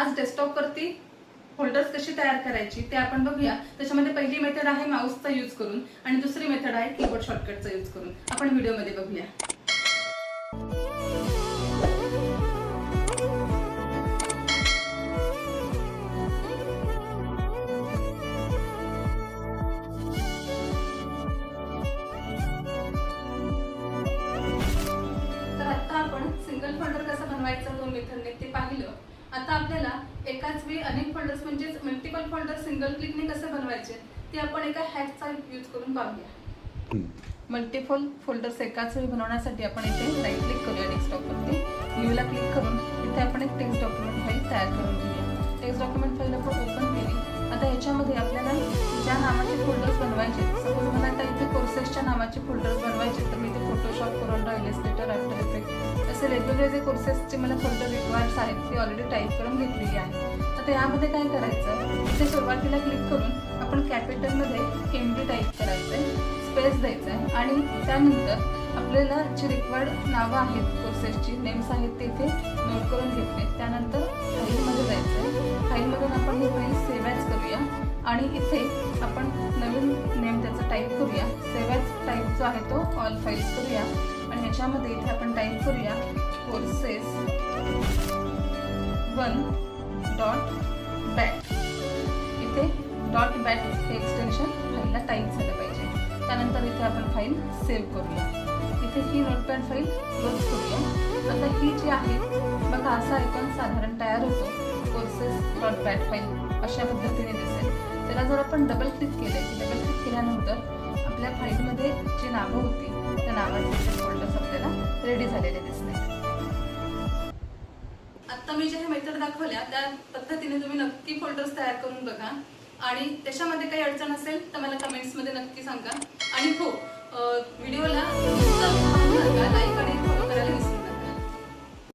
आज डेस्कटॉपवरती फोल्डर्स कशी तयार करायची ते आपण बघूया। त्याच्यामध्ये पहिली मेथड आहे माऊसचा यूज करून आणि दुसरी मेथड आहे कीबोर्ड शॉर्टकटचा यूज करून। आपण व्हिडिओमध्ये बघूया। तर आता आपण सिंगल फोल्डर कसं बनवायचं दोन मेथडने ते पाहिलं। आता आपल्याला एकाच वेळी अनेक फोल्डर्स म्हणजे मल्टिपल फोल्डर सिंगल क्लिकने कसे बनवायचे ते आपण एका हॅकचा यूज करून पाहूया। मल्टिपल फोल्डर्स एकाच वेळी बनवण्यासाठी आपण इथे राईट क्लिक करूया डेस्कटॉपवरती, न्यूला क्लिक करून इथे आपण एक टेक्स्ट डॉक्युमेंट फाईल तयार करून घेऊया। टेक्स्ट डॉक्युमेंट फाईल आपण ओपन केली। आता ह्याच्यामध्ये आपल्याला ज्या नावाचे फोल्डर्स बनवायचे, सपोज मला आता इथे कोर्सेसच्या नावाचे फोल्डर्स बनवायचे तर मी इथे फोटोशॉप, कोरॉला, इलस्ट्रेटर, आफ्टर इफेक्ट असे वेगवेगळे जे कोर्सेसचे मला फोल्डर रिक्वायर्ड्स आहेत ते ऑलरेडी टाईप करून घेतलेली आहे। आता यामध्ये काय करायचं, इथे सुरुवातीला क्लिक करून आपण कॅपिटलमध्ये MD टाईप करायचं, स्पेस द्यायचं आहे आणि त्यानंतर आपल्याला जे रिक्वायर्ड नावं आहेत कोर्सेसची नेम्स आहेत ते इथे नोट करून घेतले। त्यानंतर फाईलमध्ये जायचं आहे, फाईलमधून आपण ही फाईल सेव्ह ॲज करूया आणि इथे आपण नवीन नेम त्याचा टाईप करूया। सेव्ह ॲज टाईप जो आहे तो ऑल फाईल्स करूया आणि ह्याच्यामध्ये इथे आपण टाईप करूया कोर्सेस 1.bat। इथे .bat हे एक्सटेन्शन फाईलला टाईप झालं पाहिजे। त्यानंतर इथे आपण फाईल सेव्ह करूया। इथे ही नोटपॅड फाईल क्लोज करूया। आता ही जी आहे बघा असा आयकॉन साधारण तयार होतो, courses.bat फाईल अशा पद्धतीने दिसेल। त्याला जर आपण डबल क्लिक केले की डबल क्लिक केल्यानंतर आपल्या फाईलमध्ये जी नावं होती त्या नावाचे फोल्डर्स आपल्याला रेडी झालेले दिसतील। आता मी ज्या मेथड दाखवल्या त्या पद्धतीने तुम्ही नक्की फोल्डर्स तयार करून बघा आणि त्याच्यामध्ये काही अडचण असेल तर मला कमेंट्समध्ये नक्की सांगा। आणि हो, व्हिडिओला